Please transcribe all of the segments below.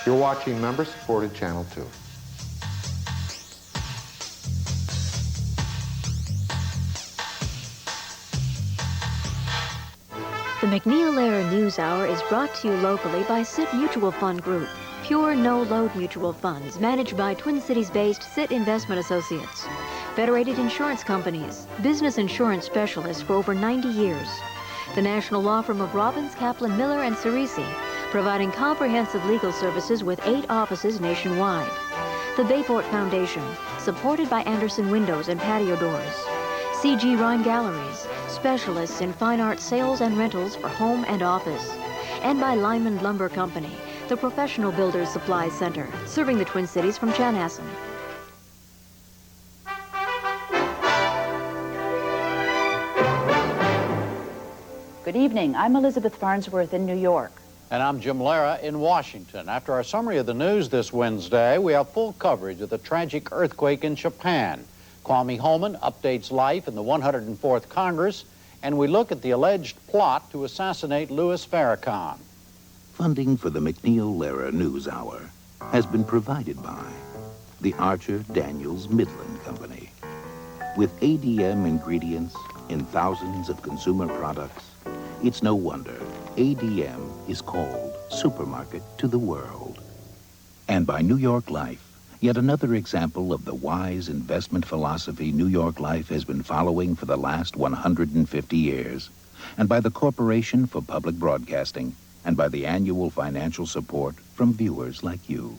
You're watching member-supported Channel 2. The MacNeil Lehrer NewsHour is brought to you locally by SIT Mutual Fund Group, pure no-load mutual funds managed by Twin Cities-based SIT Investment Associates, federated insurance companies, business insurance specialists for over 90 years. The national law firm of Robbins, Kaplan, Miller, and Cerisi, providing comprehensive legal services with 8 offices nationwide. The Bayport Foundation, supported by Anderson Windows and Patio Doors. C.G. Rhine Galleries, specialists in fine art sales and rentals for home and office. And by Lyman Lumber Company, the professional builders supply center, serving the Twin Cities from Chanhassen. Good evening. I'm Elizabeth Farnsworth in New York. And I'm Jim Lehrer in Washington. After our summary of the news this Wednesday, we have full coverage of the tragic earthquake in Japan. Kwame Holman updates life in the 104th Congress, and we look at the alleged plot to assassinate Louis Farrakhan. Funding for the MacNeil Lehrer NewsHour has been provided by the Archer Daniels Midland Company. With ADM ingredients in thousands of consumer products, it's no wonder ADM is called Supermarket to the World. And by New York Life, yet another example of the wise investment philosophy New York Life has been following for the last 150 years, and by the Corporation for Public Broadcasting, and by the annual financial support from viewers like you.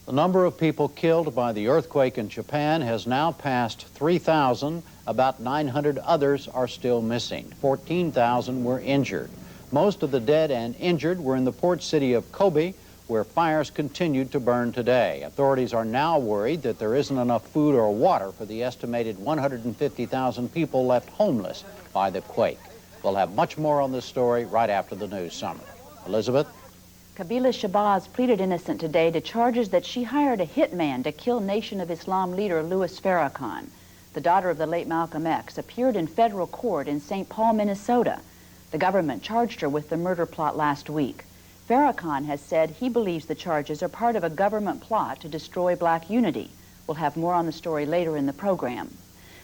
The number of people killed by the earthquake in Japan has now passed 3,000. About 900 others are still missing. 14,000 were injured. Most of the dead and injured were in the port city of Kobe, where fires continued to burn today. Authorities are now worried that there isn't enough food or water for the estimated 150,000 people left homeless by the quake. We'll have much more on this story right after the news summary. Elizabeth? Kabila Shabazz pleaded innocent today to charges that she hired a hitman to kill Nation of Islam leader Louis Farrakhan. The daughter of the late Malcolm X appeared in federal court in St. Paul, Minnesota. The government charged her with the murder plot last week. Farrakhan has said he believes the charges are part of a government plot to destroy black unity. We'll have more on the story later in the program.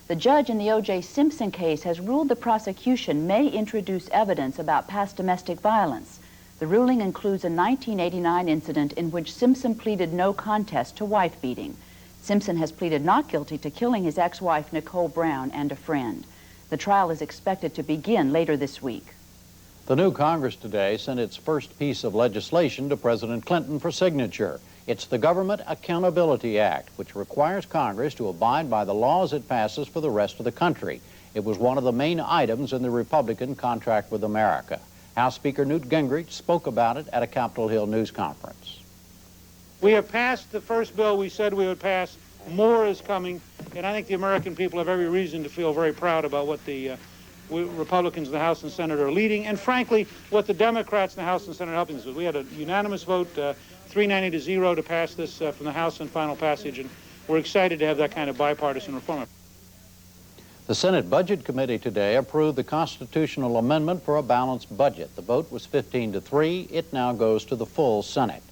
The judge in the O.J. Simpson case has ruled the prosecution may introduce evidence about past domestic violence. The ruling includes a 1989 incident in which Simpson pleaded no contest to wife beating. Simpson has pleaded not guilty to killing his ex-wife Nicole Brown and a friend. The trial is expected to begin later this week. The new Congress today sent its first piece of legislation to President Clinton for signature. It's the Government Accountability Act, which requires Congress to abide by the laws it passes for the rest of the country. It was one of the main items in the Republican Contract with America. House Speaker Newt Gingrich spoke about it at a Capitol Hill news conference. We have passed the first bill we said we would pass. More is coming, and I think the American people have every reason to feel very proud about what the Republicans in the House and Senate are leading, and frankly, what the Democrats in the House and Senate are helping us with. We had a unanimous vote, 390 to 0, to pass this from the House in final passage, and we're excited to have that kind of bipartisan reform. The Senate Budget Committee today approved the constitutional amendment for a balanced budget. The vote was 15 to 3. It now goes to the full Senate.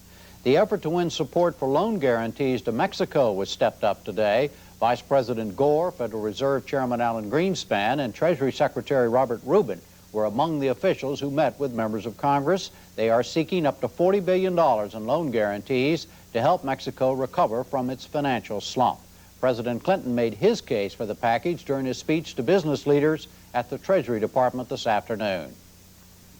The effort to win support for loan guarantees to Mexico was stepped up today. Vice President Gore, Federal Reserve Chairman Alan Greenspan, and Treasury Secretary Robert Rubin were among the officials who met with members of Congress. They are seeking up to $40 billion in loan guarantees to help Mexico recover from its financial slump. President Clinton made his case for the package during his speech to business leaders at the Treasury Department this afternoon.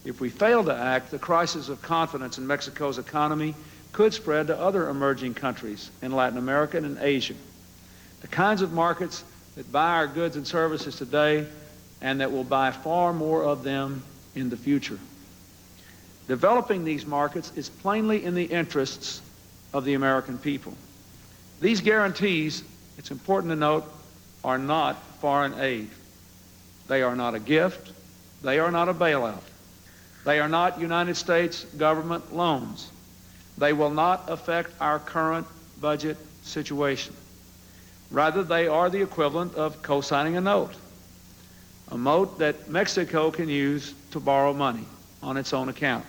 If we fail to act, the crisis of confidence in Mexico's economy could spread to other emerging countries in Latin America and in Asia. The kinds of markets that buy our goods and services today and that will buy far more of them in the future. Developing these markets is plainly in the interests of the American people. These guarantees, it's important to note, are not foreign aid. They are not a gift. They are not a bailout. They are not United States government loans. They will not affect our current budget situation. Rather, they are the equivalent of co-signing a note that Mexico can use to borrow money on its own account.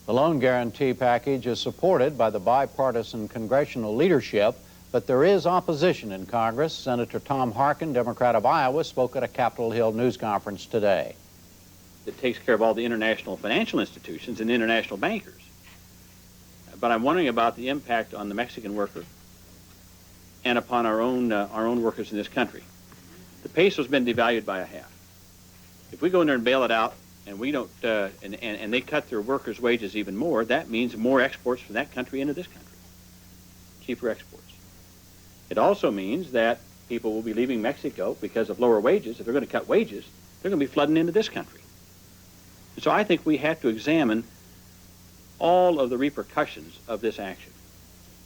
The loan guarantee package is supported by the bipartisan congressional leadership, but there is opposition in Congress. Senator Tom Harkin, Democrat of Iowa, spoke at a Capitol Hill news conference today. It takes care of all the international financial institutions and international bankers. But I'm wondering about the impact on the Mexican worker and upon our own workers in this country. The peso's been devalued by a half. If we go in there and bail it out, and we don't, and they cut their workers' wages even more, that means more exports from that country into this country, cheaper exports. It also means that people will be leaving Mexico because of lower wages. If they're going to cut wages, they're going to be flooding into this country. And so I think we have to examine all of the repercussions of this action.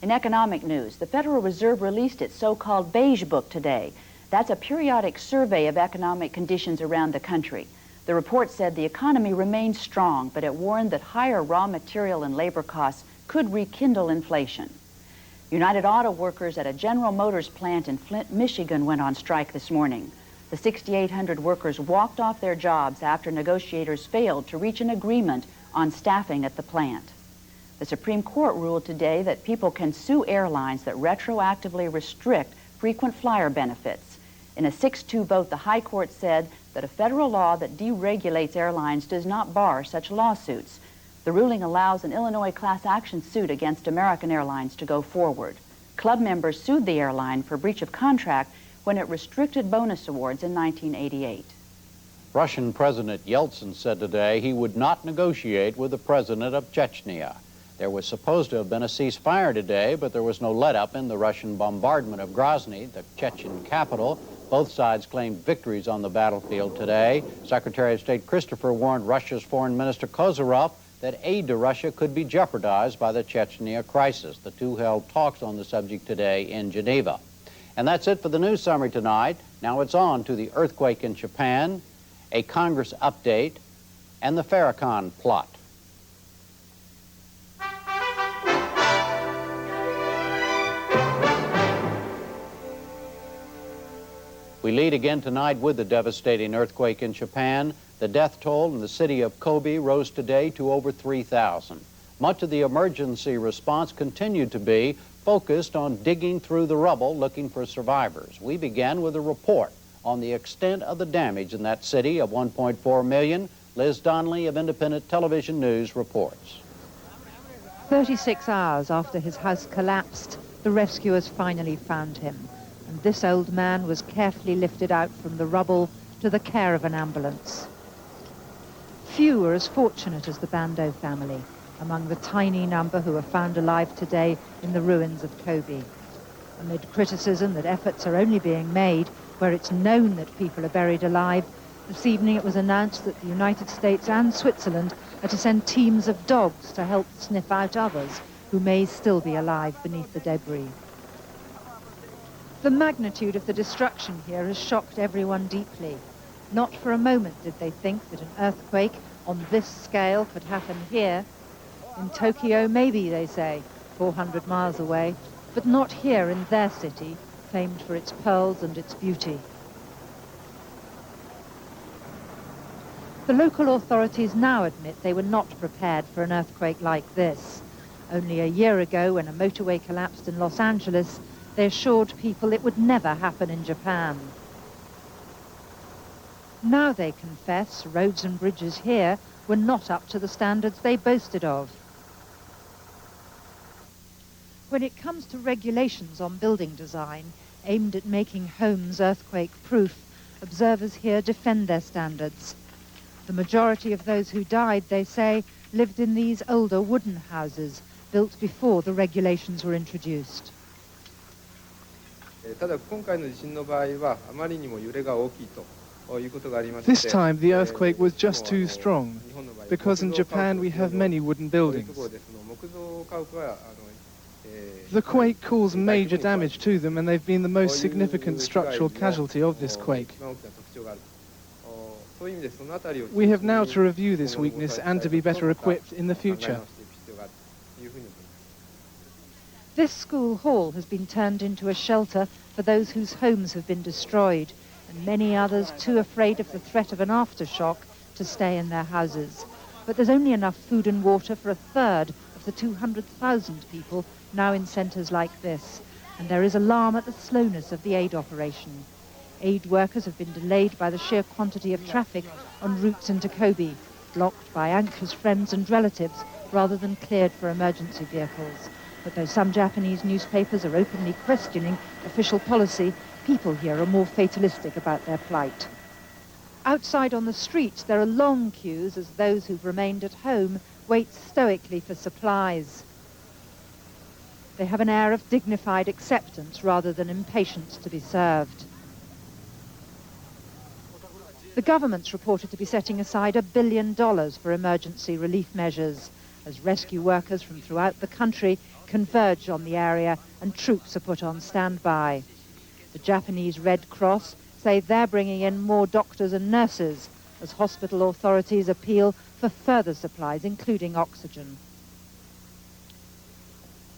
In economic news, the Federal Reserve released its so-called Beige Book today. That's a periodic survey of economic conditions around the country. The report said the economy remains strong, but it warned that higher raw material and labor costs could rekindle inflation. United Auto Workers at a General Motors plant in Flint, Michigan went on strike this morning. The 6,800 workers walked off their jobs after negotiators failed to reach an agreement on staffing at the plant. The Supreme Court ruled today that people can sue airlines that retroactively restrict frequent flyer benefits. In a 6-2 vote, the High Court said that a federal law that deregulates airlines does not bar such lawsuits. The ruling allows an Illinois class action suit against American Airlines to go forward. Club members sued the airline for breach of contract when it restricted bonus awards in 1988. Russian President Yeltsin said today he would not negotiate with the president of Chechnya. There was supposed to have been a ceasefire today, but there was no let-up in the Russian bombardment of Grozny, the Chechen capital. Both sides claimed victories on the battlefield today. Secretary of State Christopher warned Russia's Foreign Minister Kozyrov that aid to Russia could be jeopardized by the Chechnya crisis. The two held talks on the subject today in Geneva. And that's it for the news summary tonight. Now it's on to the earthquake in Japan, a Congress update, and the Farrakhan plot. We lead again tonight with the devastating earthquake in Japan. The death toll in the city of Kobe rose today to over 3,000. Much of the emergency response continued to be focused on digging through the rubble looking for survivors. We began with a report on the extent of the damage in that city of 1.4 million. Liz Donnelly of Independent Television News reports. 36 hours after his house collapsed, the rescuers finally found him. And this old man was carefully lifted out from the rubble to the care of an ambulance. Few were as fortunate as the Bando family, among the tiny number who were found alive today in the ruins of Kobe. Amid criticism that efforts are only being made where it's known that people are buried alive, this evening it was announced that the United States and Switzerland are to send teams of dogs to help sniff out others who may still be alive beneath the debris. The magnitude of the destruction here has shocked everyone deeply. Not for a moment did they think that an earthquake on this scale could happen here. In Tokyo, maybe, they say, 400 miles away, but not here in their city, famed for its pearls and its beauty. The local authorities now admit they were not prepared for an earthquake like this. Only a year ago, when a motorway collapsed in Los Angeles, they assured people it would never happen in Japan. Now they confess roads and bridges here were not up to the standards they boasted of. When it comes to regulations on building design aimed at making homes earthquake-proof, observers here defend their standards. The majority of those who died, they say, lived in these older wooden houses built before the regulations were introduced. This time the earthquake was just too strong, because in Japan we have many wooden buildings. The quake caused major damage to them, and they've been the most significant structural casualty of this quake. We have now to review this weakness and to be better equipped in the future. This school hall has been turned into a shelter for those whose homes have been destroyed, and many others too afraid of the threat of an aftershock to stay in their houses. but there's only enough food and water for a third of the 200,000 people now in centres like this, and there is alarm at the slowness of the aid operation. Aid workers have been delayed by the sheer quantity of traffic on routes into Kobe, blocked by anxious friends and relatives rather than cleared for emergency vehicles. But though some Japanese newspapers are openly questioning official policy, people here are more fatalistic about their plight. Outside on the streets, there are long queues as those who've remained at home wait stoically for supplies. They have an air of dignified acceptance rather than impatience to be served. The government's reported to be setting aside $1 billion for emergency relief measures as rescue workers from throughout the country converge on the area and troops are put on standby. The Japanese Red Cross say they're bringing in more doctors and nurses as hospital authorities appeal for further supplies, including oxygen.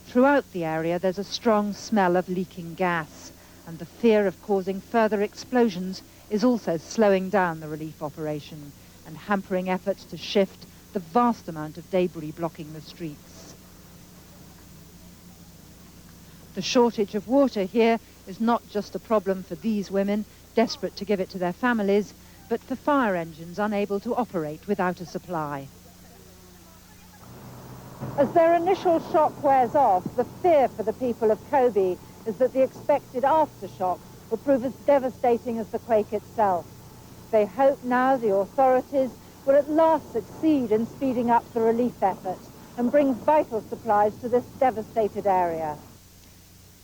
Throughout the area, there's a strong smell of leaking gas, and the fear of causing further explosions is also slowing down the relief operation and hampering efforts to shift the vast amount of debris blocking the streets. The shortage of water here is not just a problem for these women, desperate to give it to their families, but for fire engines unable to operate without a supply. As their initial shock wears off, the fear for the people of Kobe is that the expected aftershock will prove as devastating as the quake itself. They hope now the authorities will at last succeed in speeding up the relief effort and bring vital supplies to this devastated area.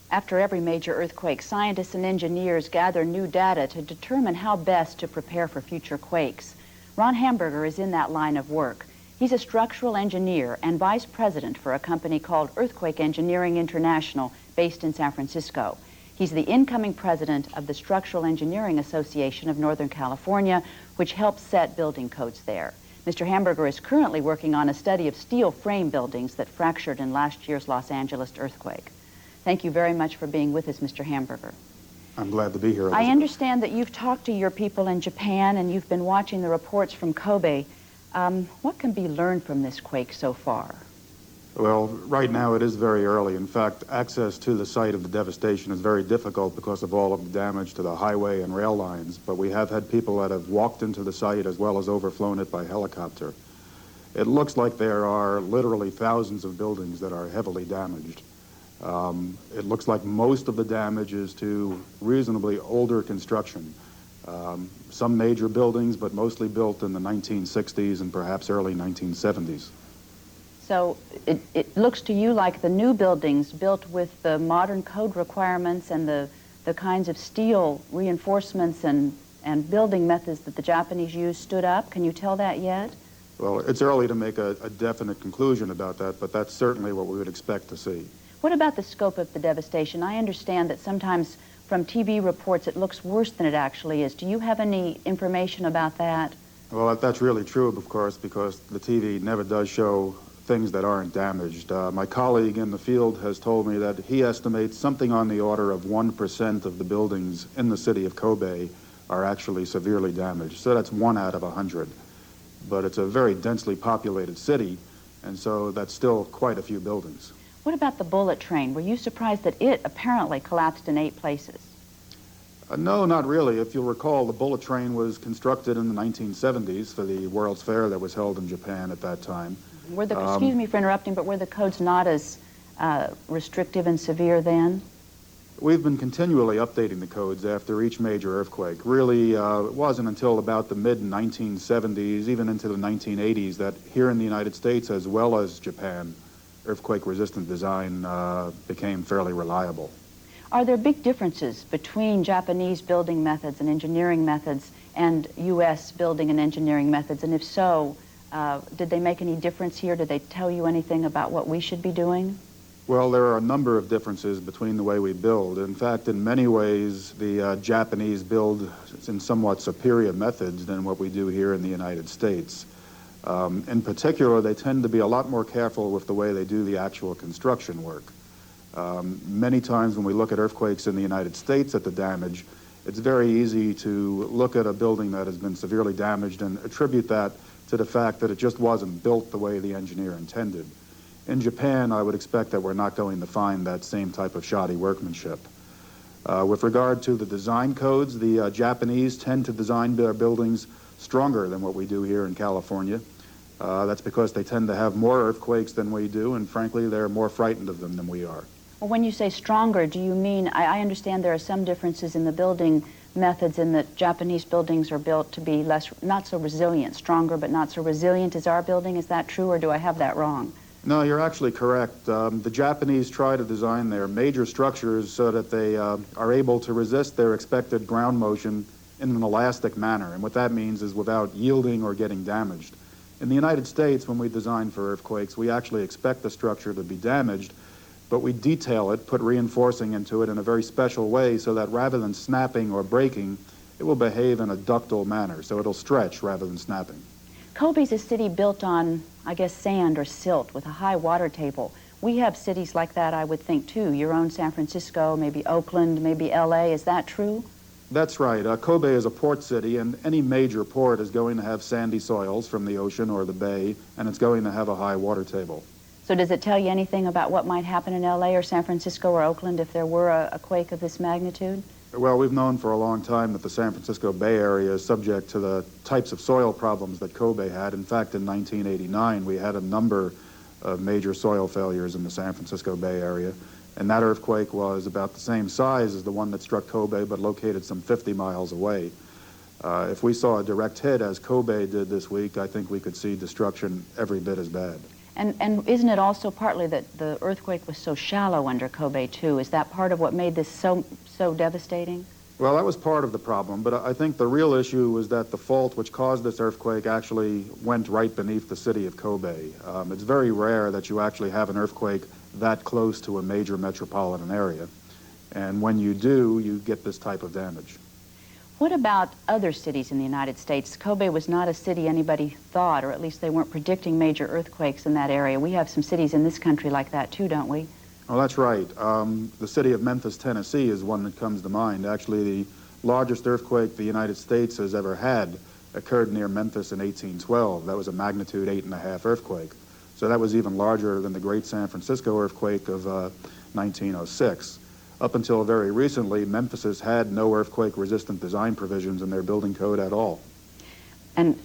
After every major earthquake, scientists and engineers gather new data to determine how best to prepare for future quakes. Ron Hamburger is in that line of work. He's a structural engineer and vice president for a company called Earthquake Engineering International, based in San Francisco. He's the incoming president of the Structural Engineering Association of Northern California, which helps set building codes there. Mr. Hamburger is currently working on a study of steel frame buildings that fractured in last year's Los Angeles earthquake. Thank you very much for being with us, Mr. Hamburger. I'm glad to be here, Elizabeth. I understand that you've talked to your people in Japan and you've been watching the reports from Kobe. What can be learned from this quake so far? Well, right now it is very early. In fact, access to the site of the devastation is very difficult because of all of the damage to the highway and rail lines, but we have had people that have walked into the site as well as overflown it by helicopter. It looks like there are literally thousands of buildings that are heavily damaged. It looks like most of the damage is to reasonably older construction. Some major buildings, but mostly built in the 1960s and perhaps early 1970s. So it looks to you like the new buildings built with the modern code requirements and the kinds of steel reinforcements and building methods that the Japanese used stood up. Can you tell that yet? Well, it's early to make a definite conclusion about that, but that's certainly what we would expect to see. What about the scope of the devastation? I understand that sometimes from TV reports it looks worse than it actually is. Do you have any information about that? Well, that's really true, of course, because the TV never does show things that aren't damaged. My colleague in the field has told me that he estimates something on the order of 1% of the buildings in the city of Kobe are actually severely damaged. So that's 1 out of 100. But it's a very densely populated city, and so that's still quite a few buildings. What about the bullet train? Were you surprised that it apparently collapsed in 8 places? No, not really. If you'll recall, the bullet train was constructed in the 1970s for the World's Fair that was held in Japan at that time. Were the, excuse me for interrupting, but were the codes not as restrictive and severe then? We've been continually updating the codes after each major earthquake. Really, it wasn't until about the mid-1970s, even into the 1980s, that here in the United States, as well as Japan, earthquake-resistant design became fairly reliable. Are there big differences between Japanese building methods and engineering methods and U.S. building and engineering methods? And if so, did they make any difference here? Did they tell you anything about what we should be doing? Well, there are a number of differences between the way we build. In fact, in many ways, the Japanese build in somewhat superior methods than what we do here in the United States. In particular, they tend to be a lot more careful with the way they do the actual construction work. Many times when we look at earthquakes in the United States at the damage, it's very easy to look at a building that has been severely damaged and attribute that to the fact that it just wasn't built the way the engineer intended. In Japan, I would expect that we're not going to find that same type of shoddy workmanship. With regard to the design codes, the Japanese tend to design their buildings stronger than what we do here in California. That's because they tend to have more earthquakes than we do, and frankly, they're more frightened of them than we are. Well, when you say stronger, do you mean, I understand there are some differences in the building methods in that Japanese buildings are built to be not so resilient, stronger but not so resilient as our building. Is that true, or do I have that wrong? No, you're actually correct. The Japanese try to design their major structures so that they are able to resist their expected ground motion in an elastic manner, and what that means is without yielding or getting damaged. In the United States, when we design for earthquakes, we actually expect the structure to be damaged, but we detail it, put reinforcing into it in a very special way so that rather than snapping or breaking, it will behave in a ductile manner, so it'll stretch rather than snapping. Kobe's a city built on, I guess, sand or silt with a high water table. We have cities like that, I would think, too. Your own San Francisco, maybe Oakland, maybe L.A. Is that true? That's right. Kobe is a port city, and any major port is going to have sandy soils from the ocean or the bay, and it's going to have a high water table. So does it tell you anything about what might happen in L.A. or San Francisco or Oakland if there were a quake of this magnitude? Well, we've known for a long time that the San Francisco Bay Area is subject to the types of soil problems that Kobe had. In fact, in 1989, we had a number of major soil failures in the San Francisco Bay Area, and that earthquake was about the same size as the one that struck Kobe, but located some 50 miles away. If we saw a direct hit, as Kobe did this week, I think we could see destruction every bit as bad. And isn't it also partly that the earthquake was so shallow under Kobe, too? Is that part of what made this so devastating? Well, that was part of the problem, but I think the real issue was that the fault which caused this earthquake actually went right beneath the city of Kobe. It's very rare that you actually have an earthquake that close to a major metropolitan area, and when you do, you get this type of damage. What about other cities in the United States? Kobe was not a city anybody thought, or at least they weren't predicting major earthquakes in that area. We have some cities in this country like that too, don't we? Well, that's right. The city of Memphis, Tennessee is one that comes to mind. Actually, the largest earthquake the United States has ever had occurred near Memphis in 1812. That was a magnitude 8.5 earthquake. So that was even larger than the Great San Francisco earthquake of 1906. Up until very recently, Memphis has had no earthquake-resistant design provisions in their building code at all. And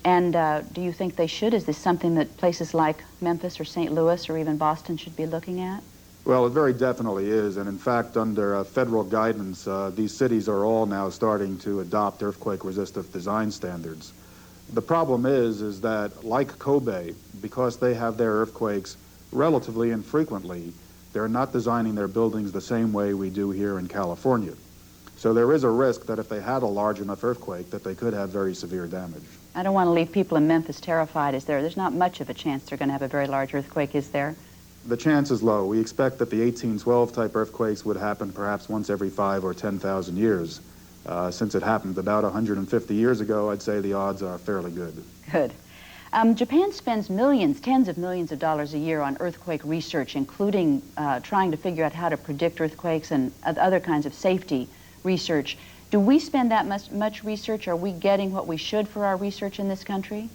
do you think they should? Is this something that places like Memphis or St. Louis or even Boston should be looking at? Well, it very definitely is, and in fact, under federal guidance, these cities are all now starting to adopt earthquake-resistant design standards. The problem is that, like Kobe, because they have their earthquakes relatively infrequently, they're not designing their buildings the same way we do here in California. So there is a risk that if they had a large enough earthquake, that they could have very severe damage. I don't want to leave people in Memphis terrified, is there? There's not much of a chance they're going to have a very large earthquake, is there? The chance is low. We expect that the 1812 type earthquakes would happen perhaps once every 5 or 10,000 years. Since it happened about 150 years ago, I'd say the odds are fairly good. Good. Japan spends millions, tens of millions of dollars a year on earthquake research, including trying to figure out how to predict earthquakes and other kinds of safety research. Do we spend that much research? Are we getting what we should for our research in this country?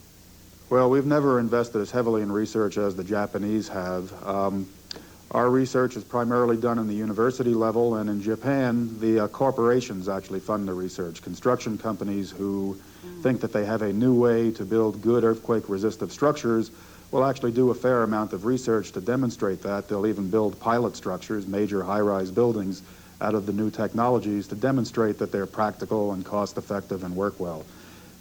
Well, we've never invested as heavily in research as the Japanese have. Our research is primarily done in the university level, and in Japan, the corporations actually fund the research. Construction companies who think that they have a new way to build good earthquake-resistant structures will actually do a fair amount of research to demonstrate that. They'll even build pilot structures, major high-rise buildings, out of the new technologies to demonstrate that they're practical and cost-effective and work well.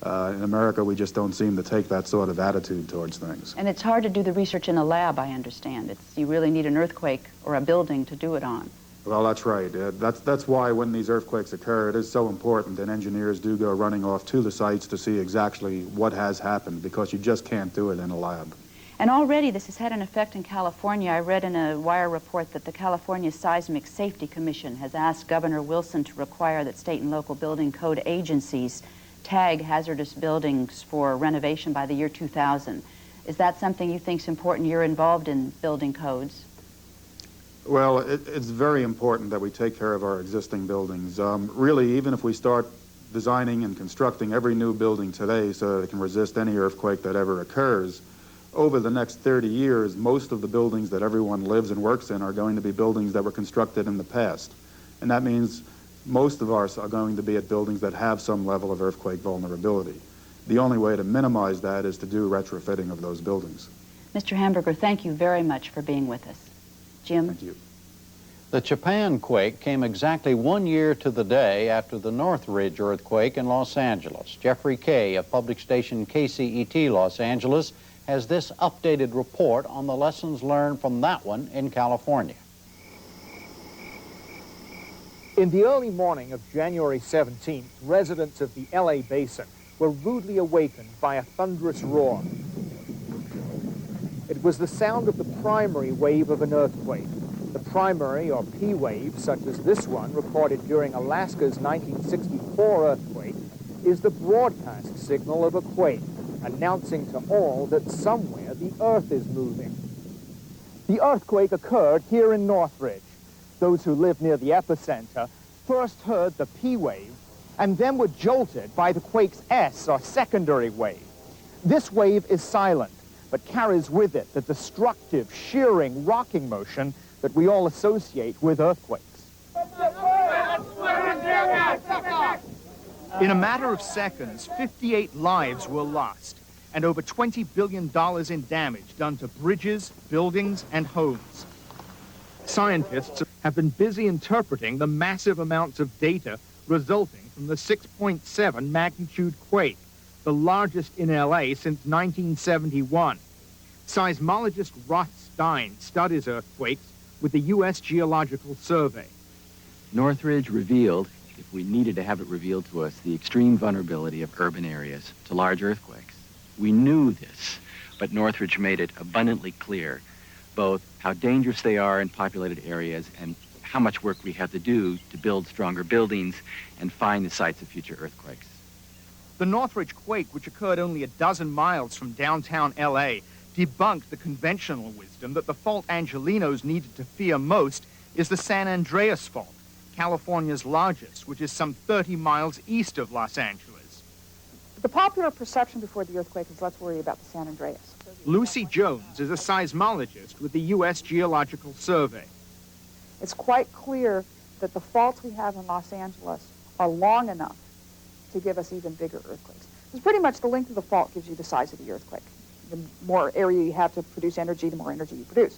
In America, we just don't seem to take that sort of attitude towards things. And it's hard to do the research in a lab, I understand. You really need an earthquake or a building to do it on. Well, that's right. That's why when these earthquakes occur, it is so important that engineers do go running off to the sites to see exactly what has happened, because you just can't do it in a lab. And already this has had an effect in California. I read in a Wire report that the California Seismic Safety Commission has asked Governor Wilson to require that state and local building code agencies tag hazardous buildings for renovation by the year 2000. Is that something you think is important? You're involved in building codes. Well, it's very important that we take care of our existing buildings. Really, even if we start designing and constructing every new building today so that it can resist any earthquake that ever occurs, over the next 30 years, most of the buildings that everyone lives and works in are going to be buildings that were constructed in the past. And that means most of ours are going to be at buildings that have some level of earthquake vulnerability. The only way to minimize that is to do retrofitting of those buildings. Mr. Hamburger, thank you very much for being with us. Jim? Thank you. The Japan quake came exactly 1 year to the day after the Northridge earthquake in Los Angeles. Jeffrey Kay of public station KCET Los Angeles has this updated report on the lessons learned from that one in California. In the early morning of January 17th, residents of the LA basin were rudely awakened by a thunderous roar. It was the sound of the primary wave of an earthquake. The primary, or P wave, such as this one recorded during Alaska's 1964 earthquake, is the broadcast signal of a quake, announcing to all that somewhere the earth is moving. The earthquake occurred here in Northridge. Those who live near the epicenter first heard the P wave and then were jolted by the quake's S, or secondary wave. This wave is silent, but carries with it the destructive, shearing, rocking motion that we all associate with earthquakes. In a matter of seconds, 58 lives were lost, and over $20 billion in damage done to bridges, buildings, and homes. Scientists have been busy interpreting the massive amounts of data resulting from the 6.7 magnitude quake, the largest in LA since 1971. Seismologist Roth Stein studies earthquakes with the U.S. Geological Survey. Northridge revealed, if we needed to have it revealed to us, the extreme vulnerability of urban areas to large earthquakes. We knew this, but Northridge made it abundantly clear both how dangerous they are in populated areas and how much work we have to do to build stronger buildings and find the sites of future earthquakes. The Northridge quake, which occurred only a dozen miles from downtown LA, debunked the conventional wisdom that the fault Angelenos needed to fear most is the San Andreas Fault, California's largest, which is some 30 miles east of Los Angeles. The popular perception before the earthquake is let's worry about the San Andreas. Lucy Jones is a seismologist with the U.S. Geological Survey. It's quite clear that the faults we have in Los Angeles are long enough to give us even bigger earthquakes. It's pretty much the length of the fault gives you the size of the earthquake. The more area you have to produce energy, the more energy you produce.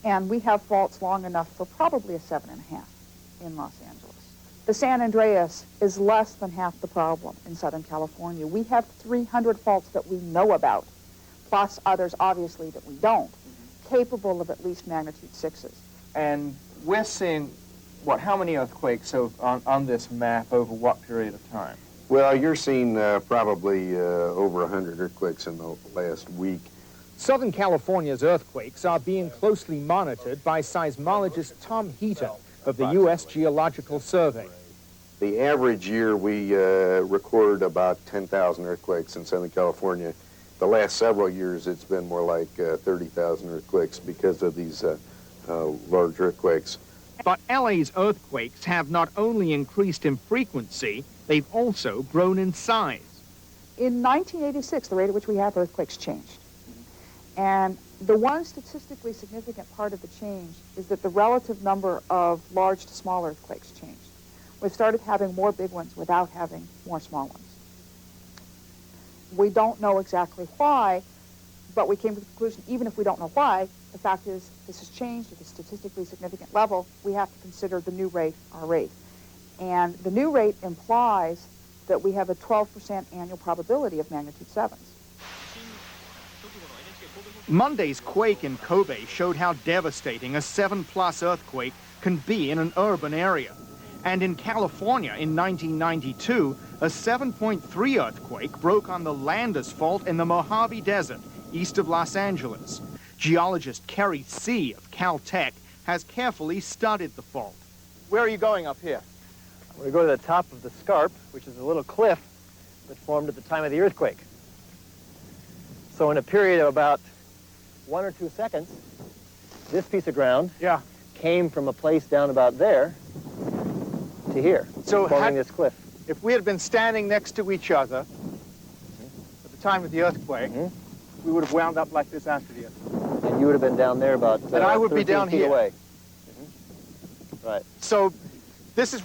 And we have faults long enough for probably a 7.5 in Los Angeles. The San Andreas is less than half the problem in Southern California. We have 300 faults that we know about, plus others, obviously, that we don't, capable of at least magnitude 6s. And we're seeing, what, how many earthquakes on this map over what period of time? Well, you're seeing probably over 100 earthquakes in the last week. Southern California's earthquakes are being closely monitored by seismologist Tom Heaton of the U.S. Geological Survey. The average year we record about 10,000 earthquakes in Southern California. The last several years it's been more like 30,000 earthquakes because of these large earthquakes. But LA's earthquakes have not only increased in frequency, they've also grown in size. In 1986, the rate at which we have earthquakes changed. And the one statistically significant part of the change is that the relative number of large to small earthquakes changed. We've started having more big ones without having more small ones. We don't know exactly why, but we came to the conclusion, even if we don't know why, the fact is this has changed at a statistically significant level. We have to consider the new rate our rate. And the new rate implies that we have a 12% annual probability of magnitude 7s. Monday's quake in Kobe showed how devastating a 7+ earthquake can be in an urban area. And in California in 1992, a 7.3 earthquake broke on the Landis Fault in the Mojave Desert, east of Los Angeles. Geologist Kerry C. of Caltech has carefully studied the fault. Where are you going up here? We're going to go to the top of the scarp, which is a little cliff that formed at the time of the earthquake. So in a period of about 1 or 2 seconds, this piece of ground came from a place down about there to here, forming this cliff. if we had been standing next to each other at the time of the earthquake, we would have wound up like this after the earthquake. And you would have been down there about and I would be down 13 feet here. away. Right. So this is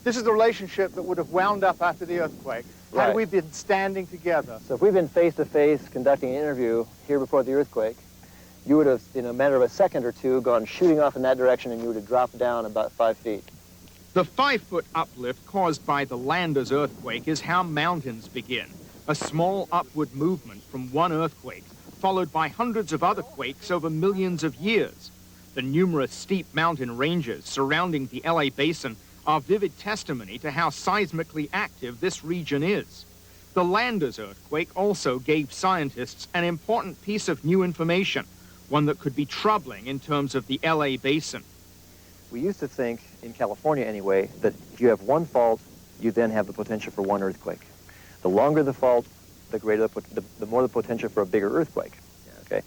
this is the relationship that would have wound up after the earthquake had Right. we been standing together. So if we've been face-to-face conducting an interview here before the earthquake, you would have, in a matter of a second or two, gone shooting off in that direction, and you would have dropped down about 5 feet. The 5-foot uplift caused by the Landers earthquake is how mountains begin. A small upward movement from one earthquake, followed by hundreds of other quakes over millions of years. The numerous steep mountain ranges surrounding the LA basin are vivid testimony to how seismically active this region is. The Landers earthquake also gave scientists an important piece of new information, one that could be troubling in terms of the LA basin. We used to think, in California anyway, that if you have one fault, you then have the potential for one earthquake. The longer the fault, the greater the more the potential for a bigger earthquake. Okay.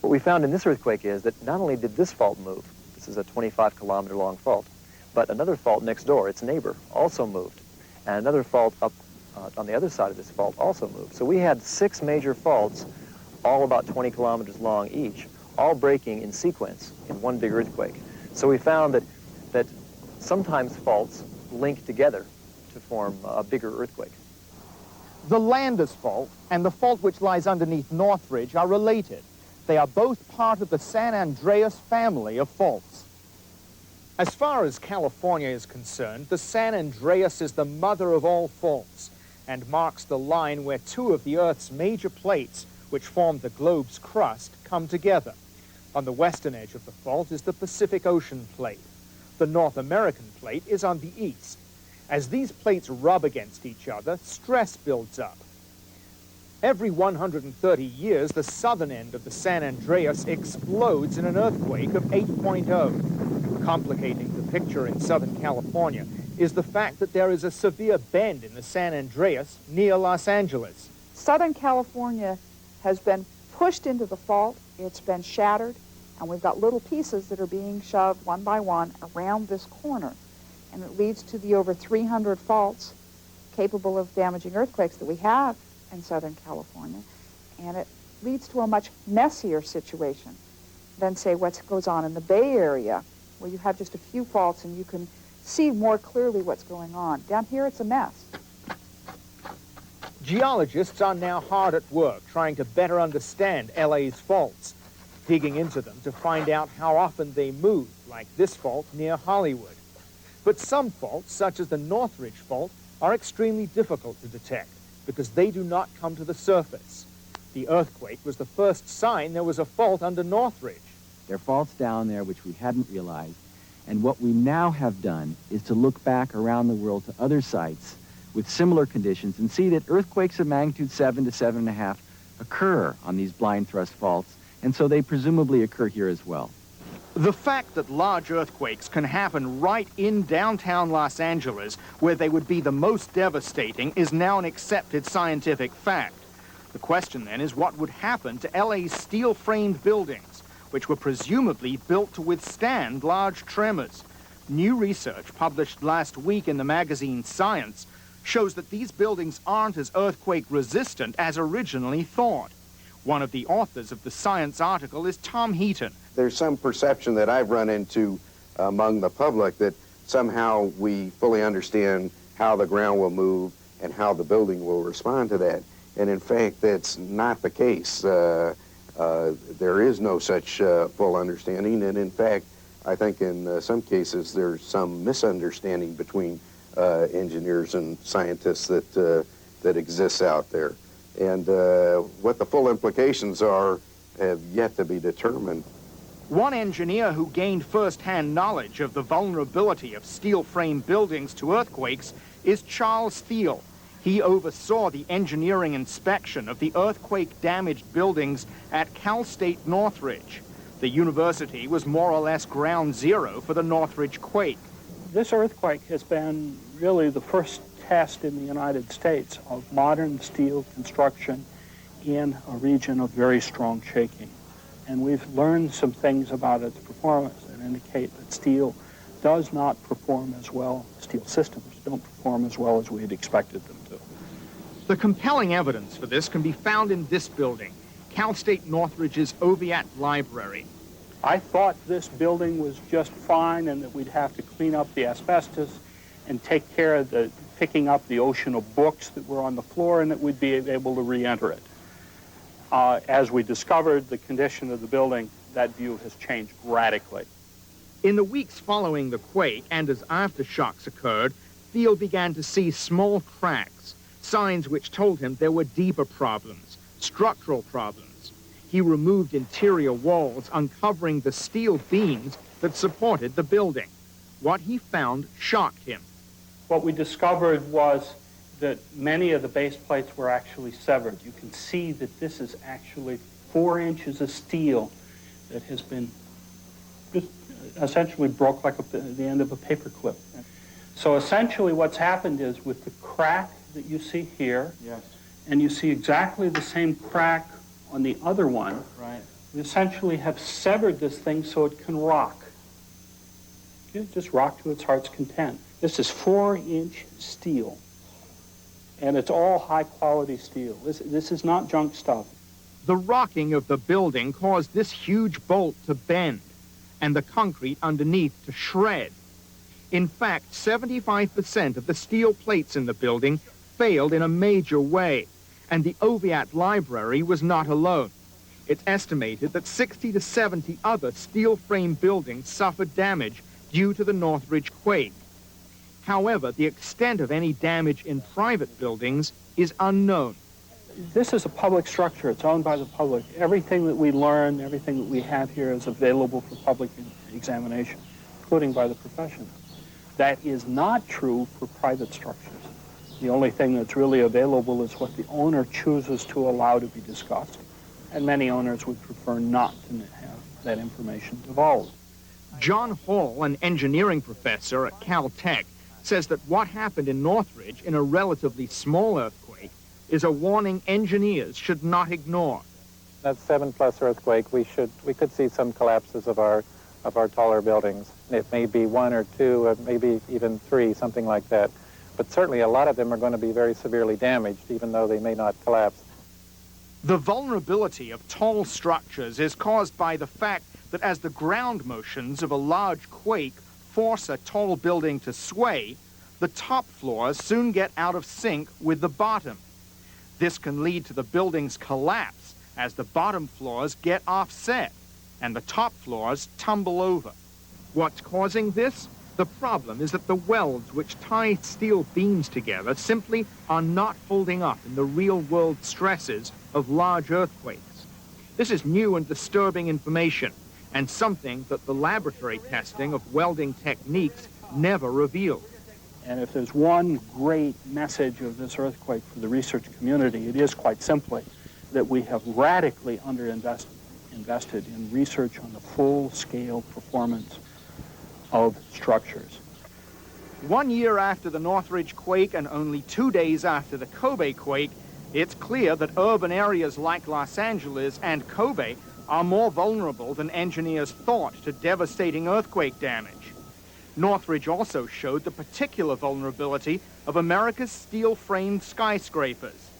What we found in this earthquake is that not only did this fault move, this is a 25-kilometer long fault, but another fault next door, its neighbor, also moved. And another fault up on the other side of this fault also moved. So we had 6 major faults, all about 20 kilometers long each, all breaking in sequence in one big earthquake. So we found that sometimes faults link together to form a bigger earthquake. The Landers fault and the fault which lies underneath Northridge are related. They are both part of the San Andreas family of faults. As far as California is concerned, the San Andreas is the mother of all faults and marks the line where 2 of the Earth's major plates, which form the globe's crust, come together. On the western edge of the fault is the Pacific Ocean plate. The North American plate is on the east. As these plates rub against each other, stress builds up. Every 130 years, the southern end of the San Andreas explodes in an earthquake of 8.0. Complicating the picture in Southern California is the fact that there is a severe bend in the San Andreas near Los Angeles. Southern California has been pushed into the fault, it's been shattered, and we've got little pieces that are being shoved one by one around this corner. And it leads to the over 300 faults capable of damaging earthquakes that we have in Southern California. And it leads to a much messier situation than, say, what goes on in the Bay Area, where you have just a few faults and you can see more clearly what's going on. Down here, it's a mess. Geologists are now hard at work trying to better understand LA's faults, digging into them to find out how often they move, like this fault near Hollywood. But some faults, such as the Northridge fault, are extremely difficult to detect because they do not come to the surface. The earthquake was the first sign there was a fault under Northridge. There are faults down there which we hadn't realized, and what we now have done is to look back around the world to other sites with similar conditions and see that earthquakes of magnitude 7 to 7.5 occur on these blind thrust faults, and so they presumably occur here as well. The fact that large earthquakes can happen right in downtown Los Angeles, where they would be the most devastating, is now an accepted scientific fact. The question then is what would happen to LA's steel-framed buildings, which were presumably built to withstand large tremors. New research published last week in the magazine Science shows that these buildings aren't as earthquake-resistant as originally thought. One of the authors of the Science article is Tom Heaton. There's some perception that I've run into among the public that somehow we fully understand how the ground will move and how the building will respond to that. And in fact, that's not the case. There is no such full understanding. And in fact, I think in some cases there's some misunderstanding between engineers and scientists that exists out there. And what the full implications are have yet to be determined. One engineer who gained first-hand knowledge of the vulnerability of steel-frame buildings to earthquakes is Charles Thiel. He oversaw the engineering inspection of the earthquake-damaged buildings at Cal State Northridge. The university was more or less ground zero for the Northridge quake. This earthquake has been really the first test in the United States of modern steel construction in a region of very strong shaking. And we've learned some things about its performance that indicate that steel does not perform as well as steel systems. don't perform as well as we had expected them to. The compelling evidence for this can be found in this building, Cal State Northridge's Oviatt Library. I thought this building was just fine and that we'd have to clean up the asbestos and take care of picking up the ocean of books that were on the floor, and that we'd be able to re-enter it. As we discovered the condition of the building, that view has changed radically. In the weeks following the quake and as aftershocks occurred, Thiel began to see small cracks, signs which told him there were deeper problems, structural problems. He removed interior walls, uncovering the steel beams that supported the building. What he found shocked him. What we discovered was that many of the base plates were actually severed. You can see that this is actually 4 inches of steel that has been just essentially broke like the end of a paper clip. So essentially what's happened is with the crack that you see here, yes, and you see exactly the same crack on the other one, right, we essentially have severed this thing so it can rock. You just rock to its heart's content. This is 4-inch steel, and it's all high-quality steel. This is not junk stuff. The rocking of the building caused this huge bolt to bend and the concrete underneath to shred. In fact, 75% of the steel plates in the building failed in a major way, and the Oviatt Library was not alone. It's estimated that 60 to 70 other steel frame buildings suffered damage due to the Northridge quake. However, the extent of any damage in private buildings is unknown. This is a public structure. It's owned by the public. Everything that we learn, everything that we have here is available for public examination, including by the profession. That is not true for private structures. The only thing that's really available is what the owner chooses to allow to be discussed, and many owners would prefer not to have that information divulged. John Hall, an engineering professor at Caltech, says that what happened in Northridge in a relatively small earthquake is a warning engineers should not ignore. That 7+ earthquake, we could see some collapses of our taller buildings. It may be 1 or 2, or maybe even 3, something like that. But certainly a lot of them are going to be very severely damaged, even though they may not collapse. The vulnerability of tall structures is caused by the fact that as the ground motions of a large quake force a tall building to sway, the top floors soon get out of sync with the bottom. This can lead to the building's collapse as the bottom floors get offset and the top floors tumble over. What's causing this? The problem is that the welds which tie steel beams together simply are not holding up in the real-world stresses of large earthquakes. This is new and disturbing information, and something that the laboratory testing of welding techniques never revealed. And if there's one great message of this earthquake for the research community, it is quite simply that we have radically invested in research on the full-scale performance of structures. 1 year after the Northridge quake and only 2 days after the Kobe quake, it's clear that urban areas like Los Angeles and Kobe are more vulnerable than engineers thought to devastating earthquake damage. Northridge also showed the particular vulnerability of America's steel-framed skyscrapers.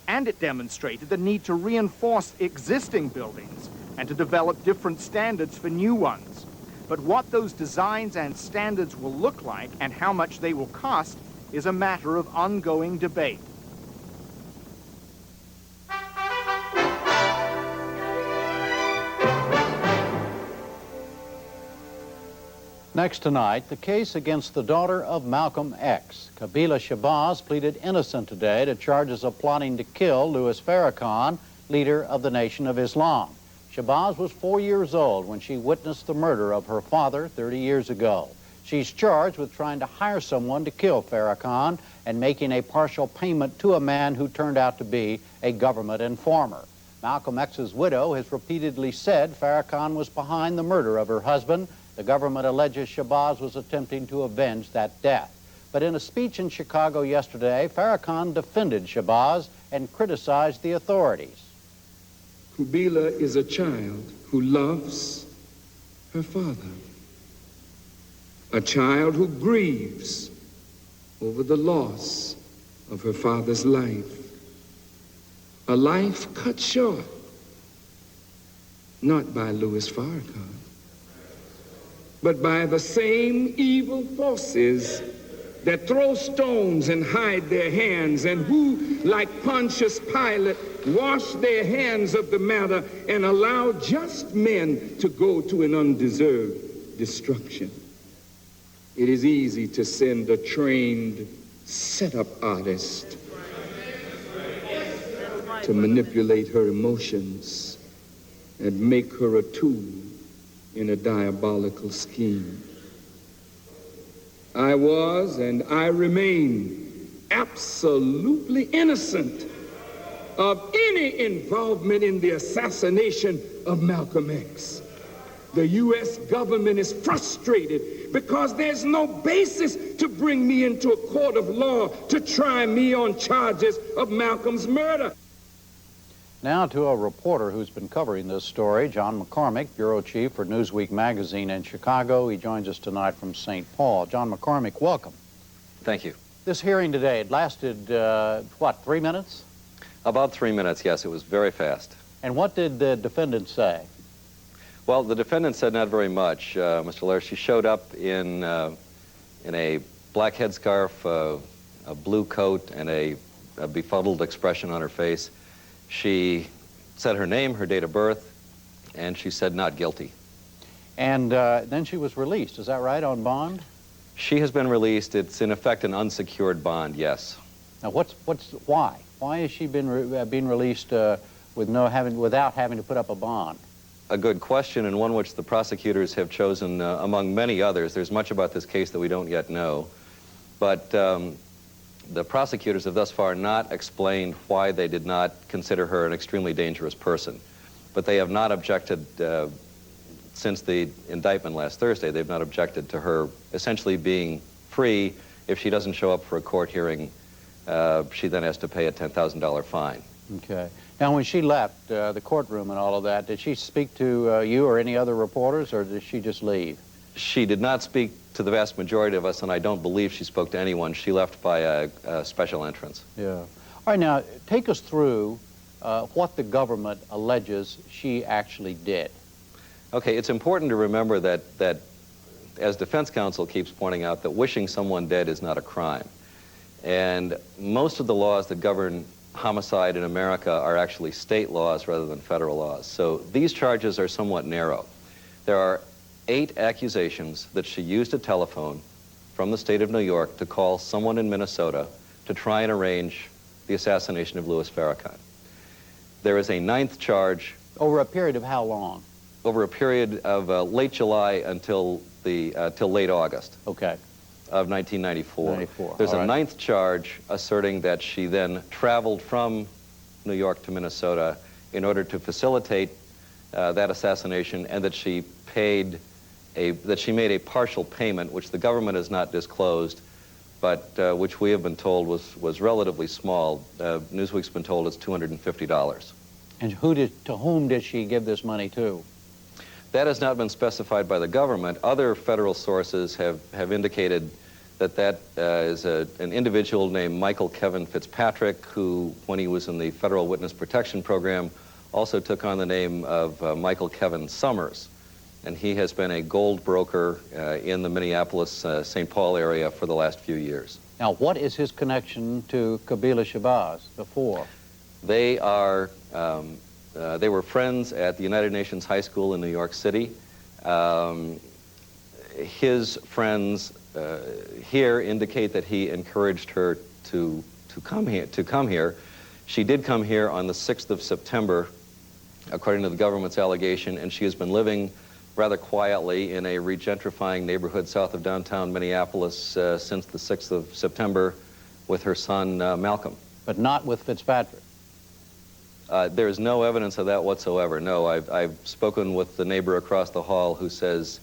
And it demonstrated the need to reinforce existing buildings and to develop different standards for new ones. But what those designs and standards will look like and how much they will cost is a matter of ongoing debate. Next tonight, the case against the daughter of Malcolm X. Kabila Shabazz pleaded innocent today to charges of plotting to kill Louis Farrakhan, leader of the Nation of Islam. Shabazz was 4 years old when she witnessed the murder of her father 30 years ago. She's charged with trying to hire someone to kill Farrakhan and making a partial payment to a man who turned out to be a government informer. Malcolm X's widow has repeatedly said Farrakhan was behind the murder of her husband. The government alleges Shabazz was attempting to avenge that death. But in a speech in Chicago yesterday, Farrakhan defended Shabazz and criticized the authorities. Kabila is a child who loves her father, a child who grieves over the loss of her father's life. A life cut short, not by Louis Farrakhan, but by the same evil forces that throw stones and hide their hands, and who, like Pontius Pilate, wash their hands of the matter and allow just men to go to an undeserved destruction. It is easy to send a trained setup artist to manipulate her emotions and make her a tool in a diabolical scheme. I was and I remain absolutely innocent of any involvement in the assassination of Malcolm X. The U.S. government is frustrated because there's no basis to bring me into a court of law to try me on charges of Malcolm's murder. Now to a reporter who's been covering this story, John McCormick, bureau chief for Newsweek magazine in Chicago. He joins us tonight from St. Paul. John McCormick, welcome. Thank you. This hearing today, it lasted, what, 3 minutes? About 3 minutes, yes. It was very fast. And what did the defendant say? Well, the defendant said not very much, Mr. Lehrer. She showed up in a black headscarf, a blue coat, and a befuddled expression on her face. She said her name, her date of birth, and she said not guilty. And then she was released, is that right, on bond? She has been released. It's in effect an unsecured bond, yes. Now, why? Why has she been being released without having to put up a bond? A good question, and one which the prosecutors have chosen among many others. There's much about this case that we don't yet know, but the prosecutors have thus far not explained why they did not consider her an extremely dangerous person. But they have not objected, since the indictment last Thursday, they've not objected to her essentially being free. If she doesn't show up for a court hearing, she then has to pay a $10,000 fine. Okay. Now, when she left the courtroom and all of that, did she speak to you or any other reporters, or did she just leave? She did not speak to the vast majority of us, and I don't believe she spoke to anyone. She left by a special entrance. Yeah. All right, now, take us through what the government alleges she actually did. Okay, it's important to remember that, as defense counsel keeps pointing out, that wishing someone dead is not a crime. And most of the laws that govern homicide in America are actually state laws rather than federal laws. So these charges are somewhat narrow. There are 8 accusations that she used a telephone from the state of New York to call someone in Minnesota to try and arrange the assassination of Louis Farrakhan. There is a 9th charge. Over a period of how long? Over a period of late July until till late August. Okay. Of 1994. There's a 9th charge asserting that she then traveled from New York to Minnesota in order to facilitate that assassination, and that she made a partial payment, which the government has not disclosed, but which we have been told was relatively small. Newsweek's been told it's $250. And to whom did she give this money to? That has not been specified by the government. Other federal sources have indicated that is an individual named Michael Kevin Fitzpatrick, who, when he was in the Federal Witness Protection Program, also took on the name of Michael Kevin Summers. And he has been a gold broker in the Minneapolis, St. Paul area for the last few years. Now, what is his connection to Kabila Shabazz before? They were friends at the United Nations High School in New York City. His friends here indicate that he encouraged her to come here. She did come here on the 6th of September, according to the government's allegation, and she has been living rather quietly in a regentrifying neighborhood south of downtown Minneapolis since the 6th of September with her son, Malcolm. But not with Fitzpatrick? There is no evidence of that whatsoever, no. I've spoken with the neighbor across the hall who says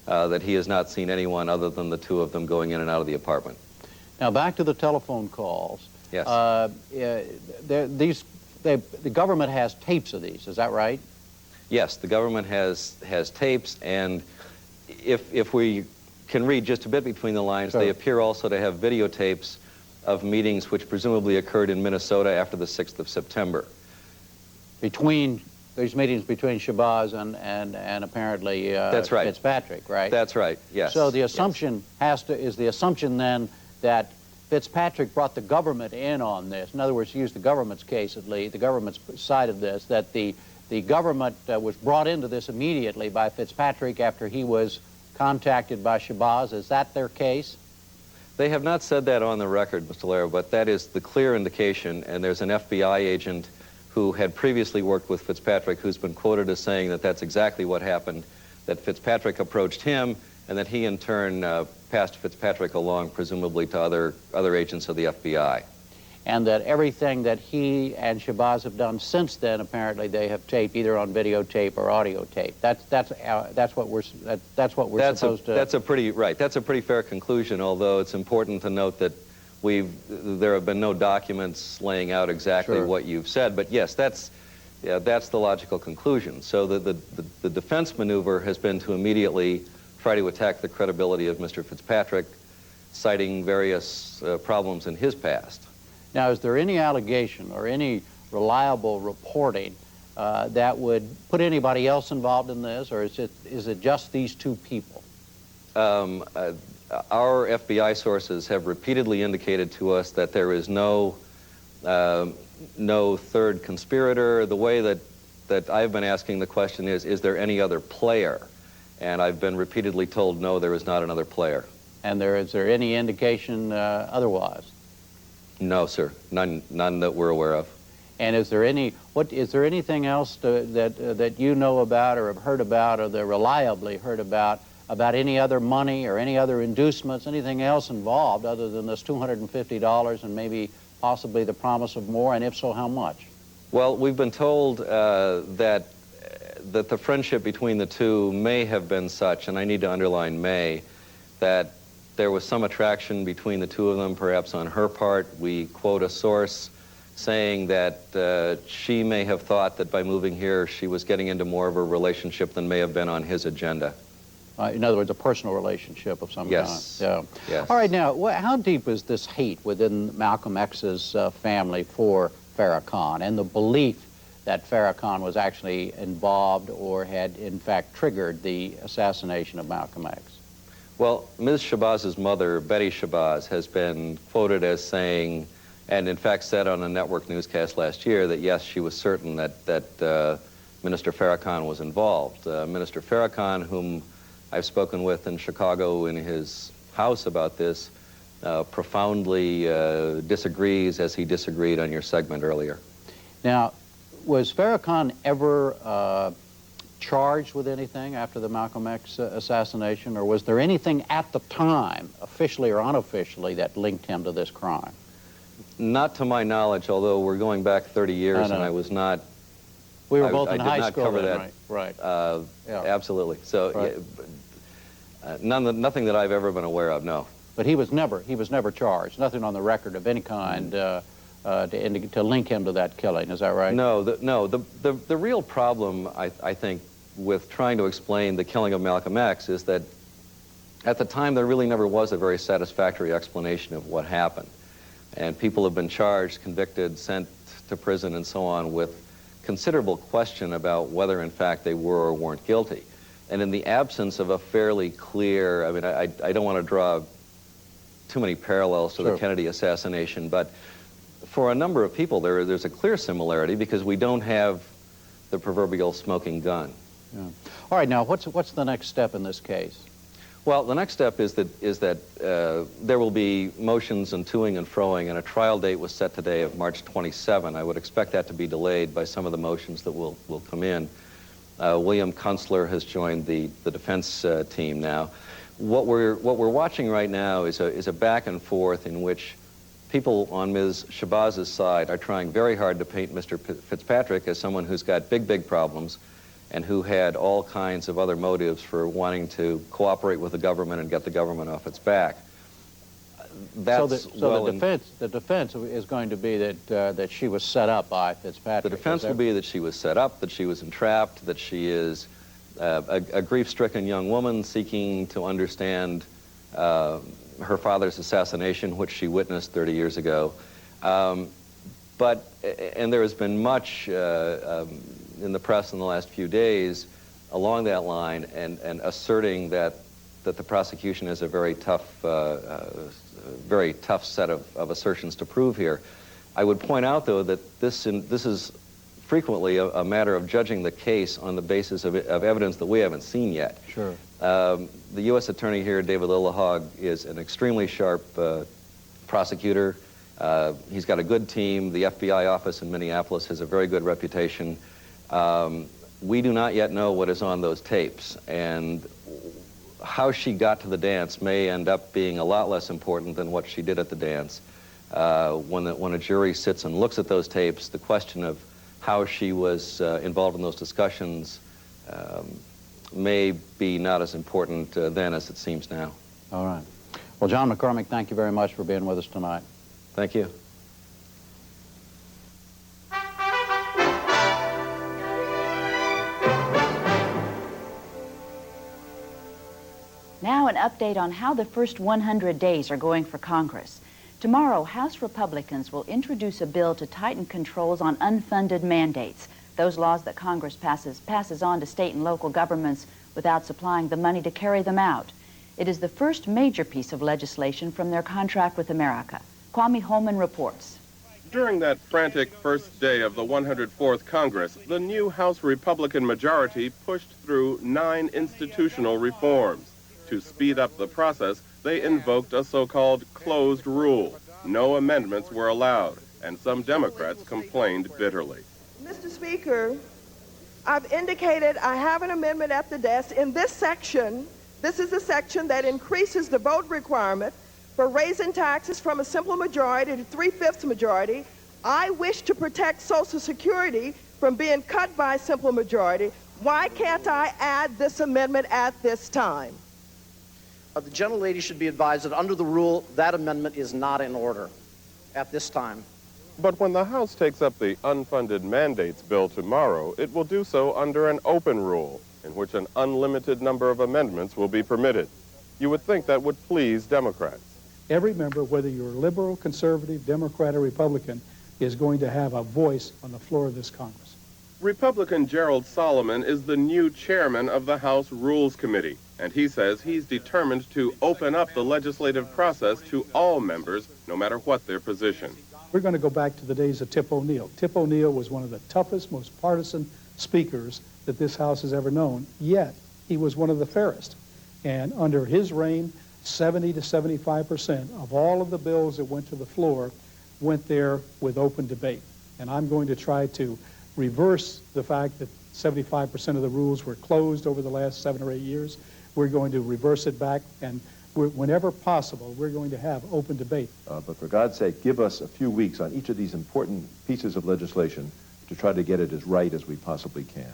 that he has not seen anyone other than the 2 of them going in and out of the apartment. Now, back to the telephone calls. Yes. The government has tapes of these, is that right? Yes, the government has tapes, and if we can read just a bit between the lines. Sure. They appear also to have videotapes of meetings which presumably occurred in Minnesota after the 6th of September. These meetings between Shabazz and apparently That's right. Fitzpatrick, right? That's right, yes. So the assumption is the assumption then that Fitzpatrick brought the government in on this. In other words, to use the government's case at least, the government's side of this, that the government was brought into this immediately by Fitzpatrick after he was contacted by Shabazz. Is that their case? They have not said that on the record, Mr. Lehrer, but that is the clear indication, and there's an FBI agent who had previously worked with Fitzpatrick who's been quoted as saying that that's exactly what happened, that Fitzpatrick approached him, and that he in turn passed Fitzpatrick along, presumably to other agents of the FBI. And that everything that he and Shabazz have done since then, apparently they have taped either on videotape or audio tape. That's what we're supposed to. That's a pretty fair conclusion. Although it's important to note that there have been no documents laying out exactly Sure. what you've said. But yes, that's the logical conclusion. So the defense maneuver has been to immediately try to attack the credibility of Mr. Fitzpatrick, citing various problems in his past. Now, is there any allegation or any reliable reporting that would put anybody else involved in this, or is it just these two people? Our FBI sources have repeatedly indicated to us that there is no third conspirator. The way that I've been asking the question is there any other player? And I've been repeatedly told, no, there is not another player. And is there any indication otherwise? No, sir. None that we're aware of. And is there anything else that you know about or have heard about or that reliably heard about any other money or any other inducements, anything else involved other than this $250 and maybe possibly the promise of more, and if so, how much? Well, we've been told that the friendship between the two may have been such, and I need to underline may, that there was some attraction between the two of them, perhaps on her part. We quote a source saying that she may have thought that by moving here she was getting into more of a relationship than may have been on his agenda. In other words, a personal relationship of some Yes. kind. Yeah. Yes. All right, now, how deep is this hate within Malcolm X's family for Farrakhan and the belief that Farrakhan was actually involved or had, in fact, triggered the assassination of Malcolm X? Well, Ms. Shabazz's mother, Betty Shabazz, has been quoted as saying, and in fact said on a network newscast last year, that yes, she was certain that Minister Farrakhan was involved. Minister Farrakhan, whom I've spoken with in Chicago in his house about this, profoundly disagrees, as he disagreed on your segment earlier. Now, was Farrakhan ever charged with anything after the Malcolm X assassination, or was there anything at the time, officially or unofficially, that linked him to this crime? Not to my knowledge, although we're going back 30 years and I was not... We were both in high school then, right? Yeah. Absolutely. So Right. Nothing that I've ever been aware of, no. But he was never charged, nothing on the record of any kind to link him to that killing, is that right? No, the real problem, I think, with trying to explain the killing of Malcolm X is that at the time there really never was a very satisfactory explanation of what happened. And people have been charged, convicted, sent to prison and so on with considerable question about whether in fact they were or weren't guilty. And in the absence of a fairly clear, I mean, I don't want to draw too many parallels to the Kennedy assassination, but for a number of people there's a clear similarity because we don't have the proverbial smoking gun. Yeah. All right, now what's the next step in this case? Well, the next step is that there will be motions and toing and froing, and a trial date was set today of March 27. I would expect that to be delayed by some of the motions that will come in. William Kunstler has joined the defense team now. What we're watching right now is a back and forth in which people on Ms. Shabazz's side are trying very hard to paint Mr. Fitzpatrick as someone who's got big problems and who had all kinds of other motives for wanting to cooperate with the government and get the government off its back. So the defense is going to be that she was set up by Fitzpatrick. The defense will be that she was set up, that she was entrapped, that she is a grief-stricken young woman seeking to understand her father's assassination, which she witnessed 30 years ago. And there has been much in the press in the last few days along that line, and asserting that the prosecution has a very tough set of assertions to prove here. I would point out, though, that this is frequently a matter of judging the case on the basis of evidence that we haven't seen yet. Sure. The U.S. Attorney here, David Lillehog, is an extremely sharp prosecutor. He's got a good team. The FBI office in Minneapolis has a very good reputation. We do not yet know what is on those tapes, and how she got to the dance may end up being a lot less important than what she did at the dance. When a jury sits and looks at those tapes, the question of how she was involved in those discussions may be not as important then as it seems now. All right. Well, John McCormick, thank you very much for being with us tonight. Thank you. Now an update on how the first 100 days are going for Congress. Tomorrow, House Republicans will introduce a bill to tighten controls on unfunded mandates, those laws that Congress passes on to state and local governments without supplying the money to carry them out. It is the first major piece of legislation from their contract with America. Kwame Holman reports. During that frantic first day of the 104th Congress, the new House Republican majority pushed through 9 institutional reforms. To speed up the process, they invoked a so-called closed rule. No amendments were allowed, and some Democrats complained bitterly. Mr. Speaker, I've indicated I have an amendment at the desk. In this section, this is the section that increases the vote requirement for raising taxes from a simple majority to 3/5 majority. I wish to protect Social Security from being cut by a simple majority. Why can't I add this amendment at this time? The gentlelady should be advised that under the rule, that amendment is not in order at this time. But when the House takes up the unfunded mandates bill tomorrow, it will do so under an open rule, in which an unlimited number of amendments will be permitted. You would think that would please Democrats. Every member, whether you're liberal, conservative, Democrat, or Republican, is going to have a voice on the floor of this Congress. Republican Gerald Solomon is the new chairman of the House Rules Committee, and he says he's determined to open up the legislative process to all members, no matter what their position. We're going to go back to the days of Tip O'Neill. Tip O'Neill was one of the toughest, most partisan speakers that this House has ever known, yet he was one of the fairest. And under his reign, 70 to 75% of all of the bills that went to the floor went there with open debate. And I'm going to try to reverse the fact that 75% of the rules were closed over the last 7 or 8 years. We're going to reverse it back, and whenever possible, we're going to have open debate. But for God's sake, give us a few weeks on each of these important pieces of legislation to try to get it as right as we possibly can.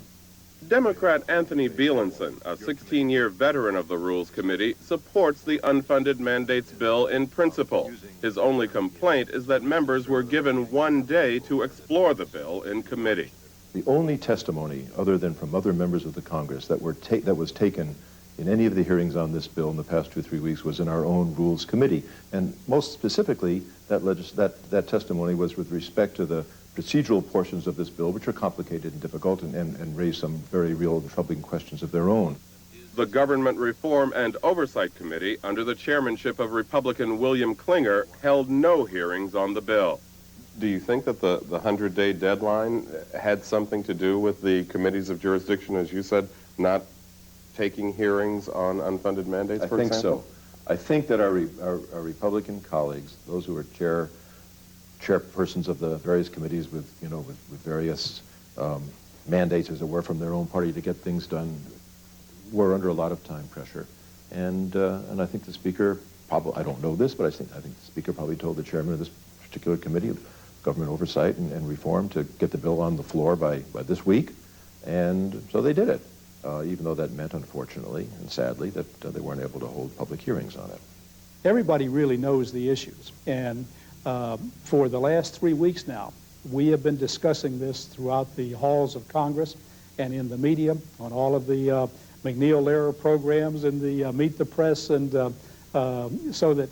Democrat Anthony Bielenson, a 16-year veteran of the Rules Committee, supports the unfunded mandates bill in principle. His only complaint is that members were given 1 day to explore the bill in committee. The only testimony, other than from other members of the Congress, that was taken in any of the hearings on this bill in the past 2 or 3 weeks was in our own Rules Committee. And most specifically, that testimony was with respect to the procedural portions of this bill, which are complicated and difficult and raise some very real and troubling questions of their own. The Government Reform and Oversight Committee, under the chairmanship of Republican William Klinger, held no hearings on the bill. Do you think that the 100-day deadline had something to do with the committees of jurisdiction, as you said, not taking hearings on unfunded mandates, for example? I think so. I think that our Republican colleagues, those who are chairpersons of the various committees with various mandates, as it were, from their own party to get things done, were under a lot of time pressure. And I think the Speaker probably, I don't know this, but I think the Speaker probably told the chairman of this particular committee, Government Oversight and Reform, to get the bill on the floor by this week. And so they did it, even though that meant, unfortunately and sadly, that they weren't able to hold public hearings on it. Everybody really knows the issues. And for the last 3 weeks now, we have been discussing this throughout the halls of Congress and in the media, on all of the MacNeil Lehrer programs and the Meet the Press and so that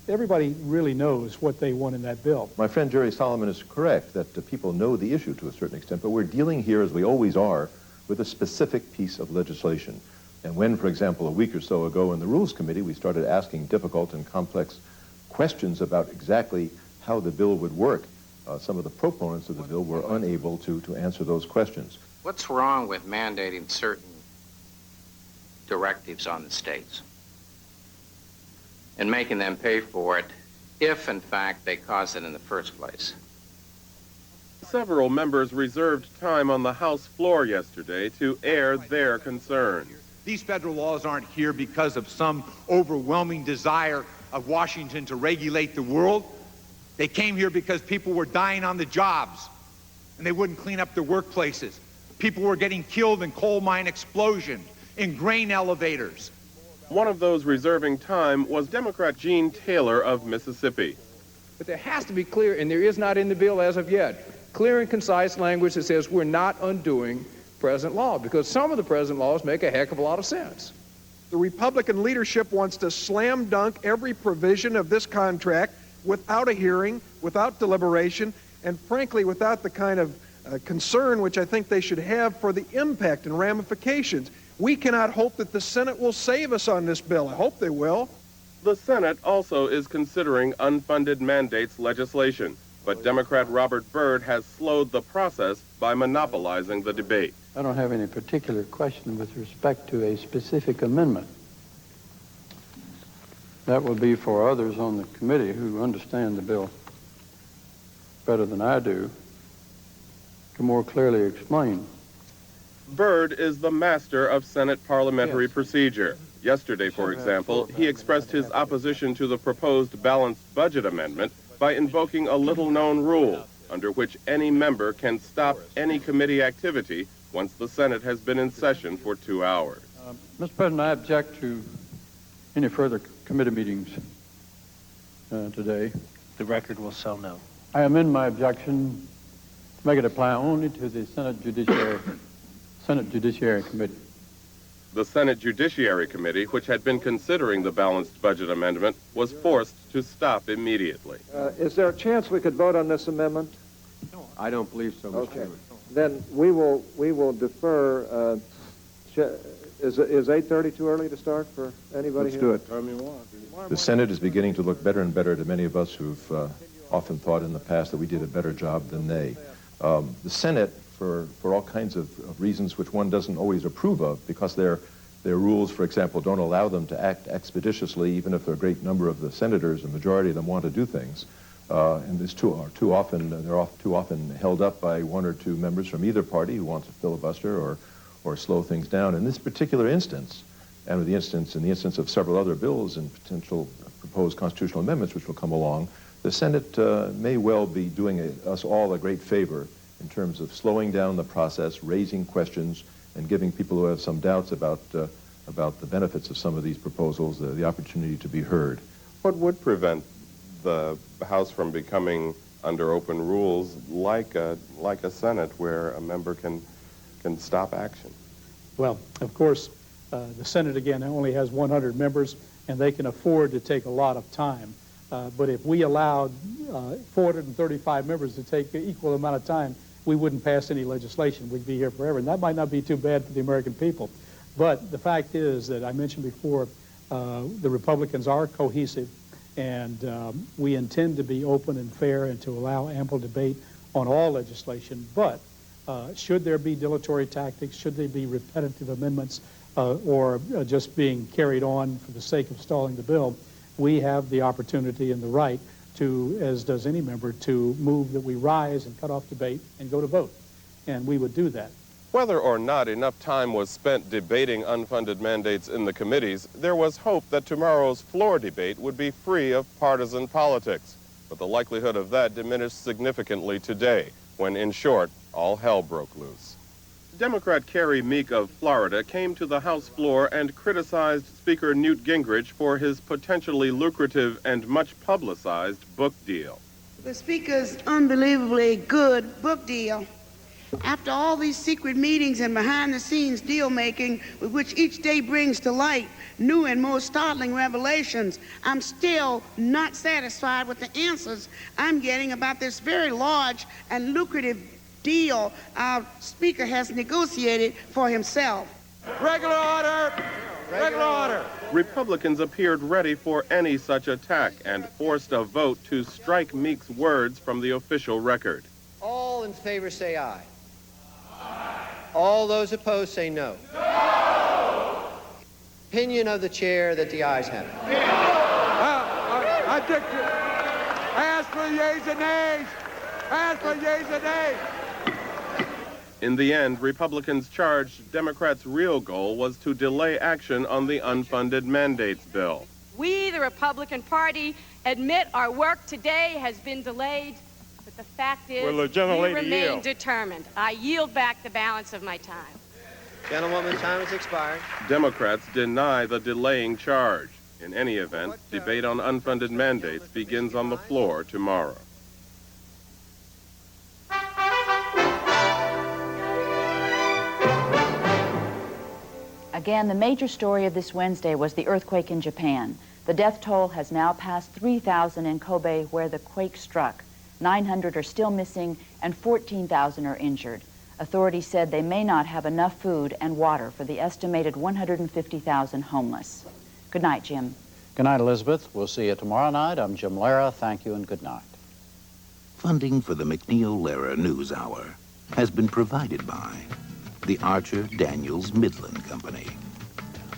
everybody really knows what they want in that bill. My friend Jerry Solomon is correct that people know the issue to a certain extent, but we're dealing here, as we always are, with a specific piece of legislation. And when, for example, a week or so ago in the Rules Committee, we started asking difficult and complex questions about exactly how the bill would work, some of the proponents of the bill were unable to answer those questions. What's wrong with mandating certain directives on the states and making them pay for it if, in fact, they caused it in the first place? Several members reserved time on the House floor yesterday to air their concerns. These federal laws aren't here because of some overwhelming desire of Washington to regulate the world. They came here because people were dying on the jobs and they wouldn't clean up their workplaces. People were getting killed in coal mine explosions, in grain elevators. One of those reserving time was Democrat Gene Taylor of Mississippi. But there has to be clear, and there is not in the bill as of yet, clear and concise language that says we're not undoing present law, because some of the present laws make a heck of a lot of sense. The Republican leadership wants to slam dunk every provision of this contract without a hearing, without deliberation, and frankly without the kind of concern which I think they should have for the impact and ramifications. We cannot hope that the Senate will save us on this bill. I hope they will. The Senate also is considering unfunded mandates legislation, but Democrat Robert Byrd has slowed the process by monopolizing the debate. I don't have any particular question with respect to a specific amendment. That will be for others on the committee who understand the bill better than I do to more clearly explain. Byrd is the master of Senate parliamentary procedure. Yesterday, for example, he expressed his opposition to the proposed balanced budget amendment by invoking a little-known rule under which any member can stop any committee activity once the Senate has been in session for 2 hours. Mr. President, I object to any further committee meetings today. The record will so know. I amend my objection to make it apply only to the Senate Judiciary Committee. The Senate Judiciary Committee, which had been considering the balanced budget amendment, was forced to stop immediately. Is there a chance we could vote on this amendment? I don't believe so, Mr. Chairman. Then we will defer. Is 8:30 too early to start for anybody Let's here? do it. The Senate is beginning to look better and better to many of us who've often thought in the past that we did a better job than they. The Senate, for all kinds of reasons which one doesn't always approve of, because their rules, for example, don't allow them to act expeditiously, even if a great number of the senators, a majority of them, want to do things. And they're too often held up by one or two members from either party who wants to filibuster or slow things down. In this particular instance, and in the instance of several other bills and potential proposed constitutional amendments which will come along, the Senate may well be doing us all a great favor in terms of slowing down the process, raising questions, and giving people who have some doubts about the benefits of some of these proposals the opportunity to be heard. What would prevent the House from becoming, under open rules, like a Senate where a member can stop action? Well, of course, the Senate, again, only has 100 members, and they can afford to take a lot of time. But if we allowed 435 members to take an equal amount of time, we wouldn't pass any legislation. We'd be here forever, and that might not be too bad for the American people. But the fact is that I mentioned before, the Republicans are cohesive, and we intend to be open and fair and to allow ample debate on all legislation. But should there be dilatory tactics, should there be repetitive amendments, or just being carried on for the sake of stalling the bill, we have the opportunity and the right to, as does any member, to move that we rise and cut off debate and go to vote. And we would do that. Whether or not enough time was spent debating unfunded mandates in the committees, there was hope that tomorrow's floor debate would be free of partisan politics. But the likelihood of that diminished significantly today, when, in short, all hell broke loose. Democrat Carrie Meek of Florida came to the House floor and criticized Speaker Newt Gingrich for his potentially lucrative and much publicized book deal. The Speaker's unbelievably good book deal After all these secret meetings and behind-the-scenes deal-making with which each day brings to light new and more startling revelations, I'm still not satisfied with the answers I'm getting about this very large and lucrative deal our Speaker has negotiated for himself. Regular order! Regular order! Republicans appeared ready for any such attack and forced a vote to strike Meek's words from the official record. All in favor say aye. Aye. All those opposed say no. No! Opinion of the chair that the ayes have it. I ask for yeas and nays. Ask for yeas and nays. In the end, Republicans charged Democrats' real goal was to delay action on the unfunded mandates bill. We, the Republican Party, admit our work today has been delayed, but the fact is we remain determined. I yield back the balance of my time. Gentlewoman's time has expired. Democrats deny the delaying charge. In any event, debate on unfunded mandates begins on the floor tomorrow. Again, the major story of this Wednesday was the earthquake in Japan. The death toll has now passed 3,000 in Kobe, where the quake struck. 900 are still missing and 14,000 are injured. Authorities said they may not have enough food and water for the estimated 150,000 homeless. Good night, Jim. Good night, Elizabeth. We'll see you tomorrow night. I'm Jim Lehrer. Thank you and good night. Funding for the MacNeil Lehrer NewsHour has been provided by the Archer Daniels Midland Company.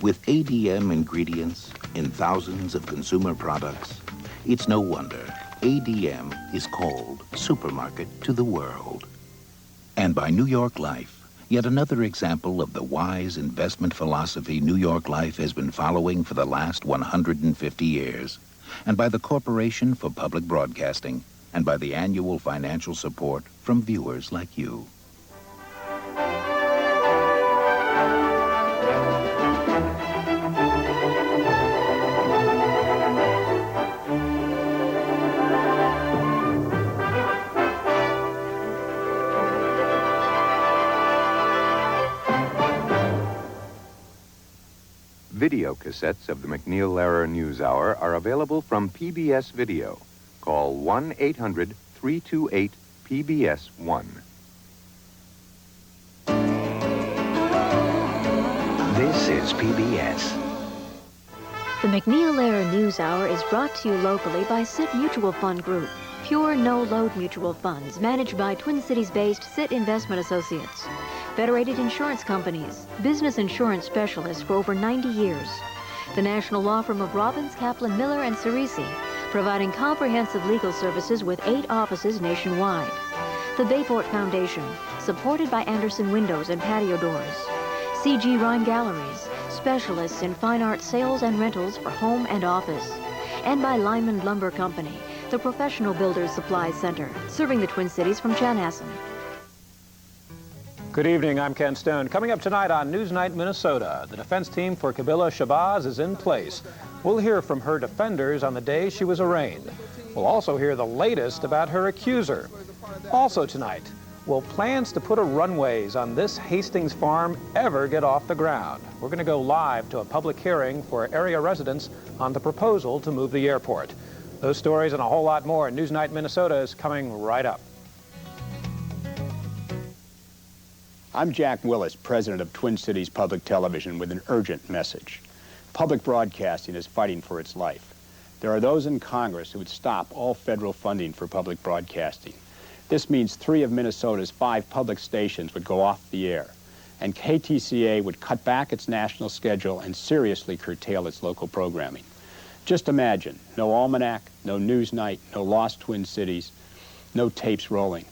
With ADM ingredients in thousands of consumer products, it's no wonder ADM is called Supermarket to the World. And by New York Life, yet another example of the wise investment philosophy New York Life has been following for the last 150 years. And by the Corporation for Public Broadcasting, and by the annual financial support from viewers like you. Video cassettes of the MacNeil Lehrer NewsHour are available from PBS Video. Call 1-800-328-PBS-1. This is PBS. The MacNeil Lehrer NewsHour is brought to you locally by SIT Mutual Fund Group, pure no-load mutual funds managed by Twin Cities-based SIT Investment Associates. Federated Insurance Companies, business insurance specialists for over 90 years. The national law firm of Robbins, Kaplan, Miller, and Cerisi, providing comprehensive legal services with 8 offices nationwide. The Bayport Foundation, supported by Anderson Windows and Patio Doors. C.G. Rhine Galleries, specialists in fine art sales and rentals for home and office. And by Lyman Lumber Company, the professional builders supply center, serving the Twin Cities from Chanhassen. Good evening, I'm Ken Stone. Coming up tonight on Newsnight, Minnesota, the defense team for Kabila Shabazz is in place. We'll hear from her defenders on the day she was arraigned. We'll also hear the latest about her accuser. Also tonight, will plans to put runways on this Hastings farm ever get off the ground? We're going to go live to a public hearing for area residents on the proposal to move the airport. Those stories and a whole lot more in Newsnight, Minnesota is coming right up. I'm Jack Willis, president of Twin Cities Public Television, with an urgent message. Public broadcasting is fighting for its life. There are those in Congress who would stop all federal funding for public broadcasting. This means 3 of Minnesota's 5 public stations would go off the air, and KTCA would cut back its national schedule and seriously curtail its local programming. Just imagine, no almanac, no Newsnight, no Lost Twin Cities, no tapes rolling.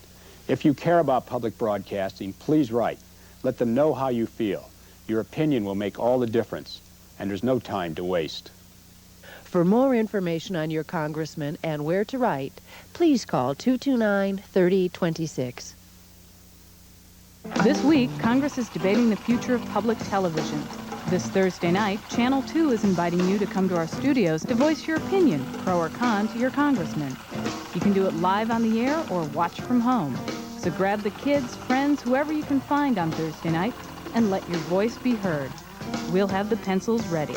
If you care about public broadcasting, please write. Let them know how you feel. Your opinion will make all the difference, and there's no time to waste. For more information on your congressman and where to write, please call 229-3026. This week, Congress is debating the future of public television. This Thursday night, Channel 2 is inviting you to come to our studios to voice your opinion, pro or con, to your congressman. You can do it live on the air or watch from home. So grab the kids, friends, whoever you can find on Thursday night, and let your voice be heard. We'll have the pencils ready.